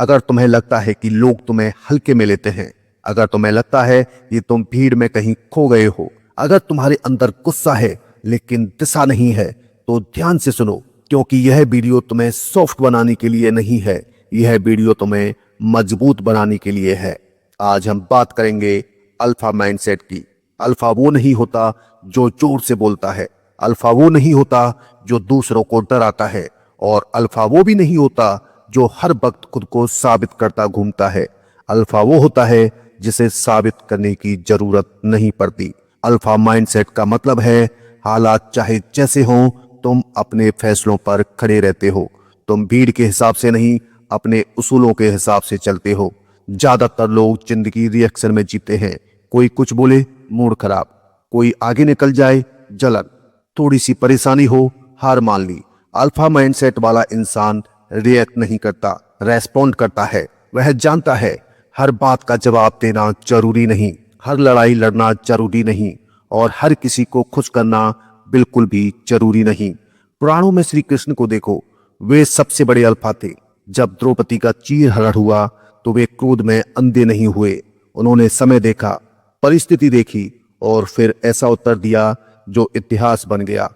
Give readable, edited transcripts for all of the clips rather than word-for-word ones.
अगर तुम्हें लगता है कि लोग तुम्हें हल्के में लेते हैं, अगर तुम्हें लगता है कि तुम भीड़ में कहीं खो गए हो, अगर तुम्हारे अंदर गुस्सा है लेकिन दिशा नहीं है, तो ध्यान से सुनो, क्योंकि यह वीडियो तुम्हें सॉफ्ट बनाने के लिए नहीं है, यह वीडियो तुम्हें मजबूत बनाने के लिए है। आज हम बात करेंगे अल्फा माइंडसेट की। अल्फा वो नहीं होता जो जोर से बोलता है, अल्फा वो नहीं होता जो दूसरों को डराता है, और अल्फा वो भी नहीं होता जो हर वक्त खुद को साबित करता घूमता है। अल्फा वो होता है जिसे साबित करने की जरूरत नहीं पड़ती। अल्फा माइंडसेट का मतलब है हालात चाहे जैसे हों, तुम अपने फैसलों पर खड़े रहते हो। तुम भीड़ के हिसाब से नहीं, अपने उसूलों के हिसाब से चलते हो। ज्यादातर लोग जिंदगी रिएक्शन में जीते हैं। कोई कुछ बोले, मूड खराब, कोई आगे निकल जाए, जलन, थोड़ी सी परेशानी हो, हार मान ली। अल्फा माइंडसेट वाला इंसान रिएक्ट नहीं करता, रेस्पॉन्ड करता है। वह जानता है हर बात का जवाब देना जरूरी नहीं, हर लड़ाई लड़ना जरूरी नहीं, और हर किसी को खुश करना बिल्कुल भी जरूरी नहीं। पुराणों में श्री कृष्ण को देखो, वे सबसे बड़े अल्फा थे। जब द्रौपदी का चीरहरण हुआ तो वे क्रोध में अंधे नहीं हुए। उन्होंने समय देखा, परिस्थिति देखी, और फिर ऐसा उत्तर दिया जो इतिहास बन गया।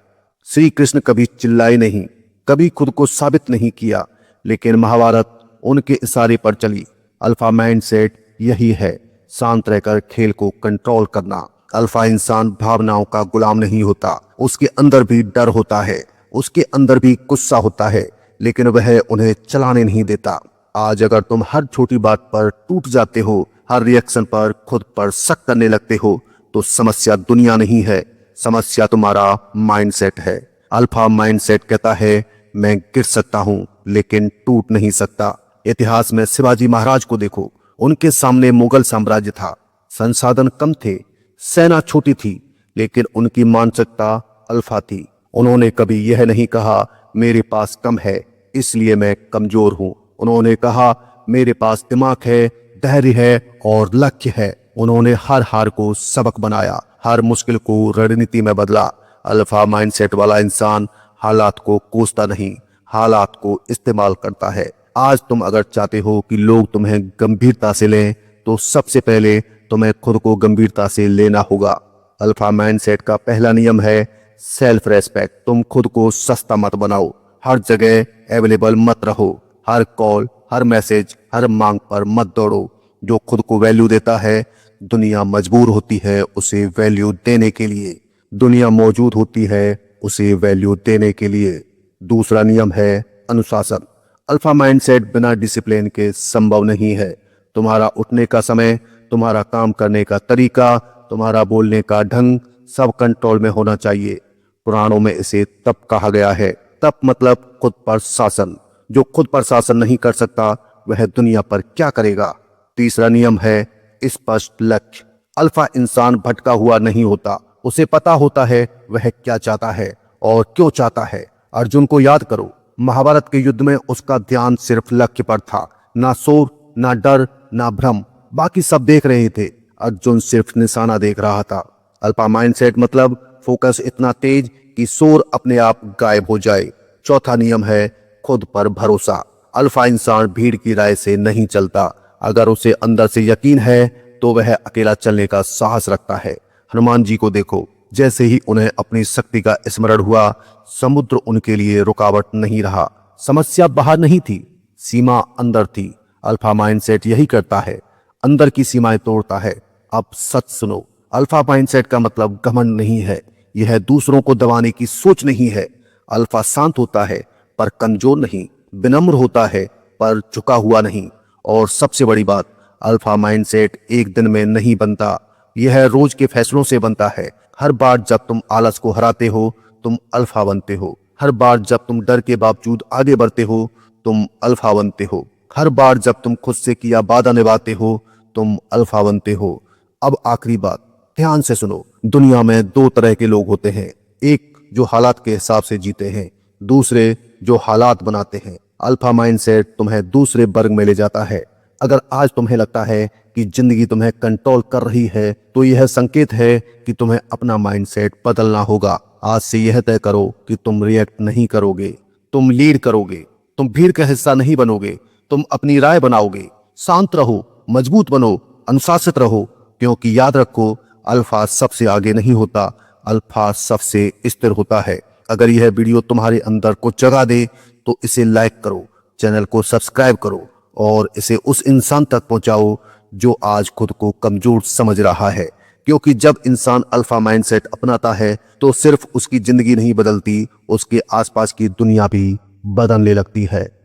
श्री कृष्ण कभी चिल्लाए नहीं, कभी खुद को साबित नहीं किया, लेकिन महाभारत उनके इशारे पर चली। अल्फा माइंडसेट यही है, शांत रहकर खेल को कंट्रोल करना। अल्फा इंसान भावनाओं का गुलाम नहीं होता, उसके अंदर भी डर होता है, उसके अंदर भी गुस्सा होता है, लेकिन वह उन्हें चलाने नहीं देता। आज अगर तुम हर छोटी बात पर टूट जाते हो, हर रिएक्शन पर खुद पर शक करने लगते हो, तो समस्या दुनिया नहीं है, समस्या तुम्हारा माइंडसेट है। अल्फा माइंडसेट कहता है मैं गिर सकता हूं लेकिन टूट नहीं सकता। इतिहास में शिवाजी महाराज को देखो, उनके सामने मुगल साम्राज्य था, संसाधन कम थे, सेना छोटी थी, लेकिन उनकी मानसिकता अल्फा थी। उन्होंने कभी यह नहीं कहा मेरे पास कम है इसलिए मैं कमजोर हूं। उन्होंने कहा मेरे पास दिमाग है, धैर्य है और लक्ष्य है। उन्होंने हर हार को सबक बनाया, हर मुश्किल को रणनीति में बदला। अल्फा माइंडसेट वाला इंसान हालात को कोसता नहीं, हालात को इस्तेमाल करता है। आज तुम अगर चाहते हो कि लोग तुम्हें गंभीरता से लें, तो सबसे पहले तुम्हें खुद को गंभीरता से लेना होगा। अल्फा माइंडसेट का पहला नियम है सेल्फ रेस्पेक्ट। तुम खुद को सस्ता मत बनाओ, हर जगह अवेलेबल मत रहो, हर कॉल, हर मैसेज, हर मांग पर मत दौड़ो। जो खुद को वैल्यू देता है, दुनिया मजबूर होती है उसे वैल्यू देने के लिए, दुनिया मौजूद होती है उसे वैल्यू देने के लिए। दूसरा नियम है अनुशासन। अल्फा माइंडसेट बिना डिसिप्लिन के संभव नहीं है। तुम्हारा उठने का समय, तुम्हारा काम करने का तरीका, तुम्हारा बोलने का ढंग सब कंट्रोल में होना चाहिए। पुराणों में इसे तप कहा गया है। तप मतलब खुद पर शासन। जो खुद पर शासन नहीं कर सकता वह दुनिया पर क्या करेगा। तीसरा नियम है स्पष्ट लक्ष्य। अल्फा इंसान भटका हुआ नहीं होता, उसे पता होता है वह क्या चाहता है और क्यों चाहता है। अर्जुन को याद करो, महाभारत के युद्ध में उसका ध्यान सिर्फ लक्ष्य पर था, ना शोर, ना डर, ना भ्रम। बाकी सब देख रहे थे, अर्जुन सिर्फ निशाना देख रहा था। अल्फा माइंडसेट मतलब फोकस इतना तेज कि शोर अपने आप गायब हो जाए। चौथा नियम है खुद पर भरोसा। अल्फा इंसान भीड़ की राय से नहीं चलता, अगर उसे अंदर से यकीन है तो वह अकेला चलने का साहस रखता है। हनुमान जी को देखो, जैसे ही उन्हें अपनी शक्ति का स्मरण हुआ, समुद्र उनके लिए रुकावट नहीं रहा। समस्या बाहर नहीं थी, सीमा अंदर थी। अल्फा माइंडसेट यही करता है, अंदर की सीमाएं तोड़ता है। अब सच सुनो, अल्फा माइंडसेट का मतलब घमंड नहीं है, यह दूसरों को दबाने की सोच नहीं है। अल्फा शांत होता है पर कमजोर नहीं, विनम्र होता है पर झुका हुआ नहीं। और सबसे बड़ी बात, अल्फा माइंडसेट एक दिन में नहीं बनता, यह रोज के फैसलों से बनता है। हर बार जब तुम आलस को हराते हो, तुम अल्फा बनते हो। हर बार जब तुम डर के बावजूद आगे बढ़ते हो, तुम अल्फा बनते हो। हर बार जब तुम खुद से किया वादा निभाते हो, तुम अल्फा बनते हो। अब आखिरी बात, ध्यान से सुनो। दुनिया में दो तरह के लोग होते हैं, एक जो हालात के हिसाब से जीते हैं, दूसरे जो हालात बनाते हैं। अल्फा माइंडसेट तुम्हें दूसरे वर्ग में ले जाता है। अगर आज तुम्हें लगता है कि जिंदगी तुम्हें कंट्रोल कर रही है, तो यह संकेत है कि तुम्हें अपना माइंडसेट बदलना होगा। आज से यह तय करो कि तुम रिएक्ट नहीं करोगे, तुम लीड करोगे। तुम भीड़ का हिस्सा नहीं बनोगे, तुम अपनी राय बनाओगे। शांत रहो, मजबूत बनो, अनुशासित रहो, क्योंकि याद रखो, अल्फा सबसे आगे नहीं होता, अल्फा सबसे स्थिर होता है। अगर यह वीडियो तुम्हारे अंदर को जगा दे तो इसे लाइक करो, चैनल को सब्सक्राइब करो और इसे उस इंसान तक पहुंचाओ जो आज खुद को कमजोर समझ रहा है। क्योंकि जब इंसान अल्फा माइंडसेट अपनाता है तो सिर्फ उसकी जिंदगी नहीं बदलती, उसके आसपास की दुनिया भी बदलने लगती है।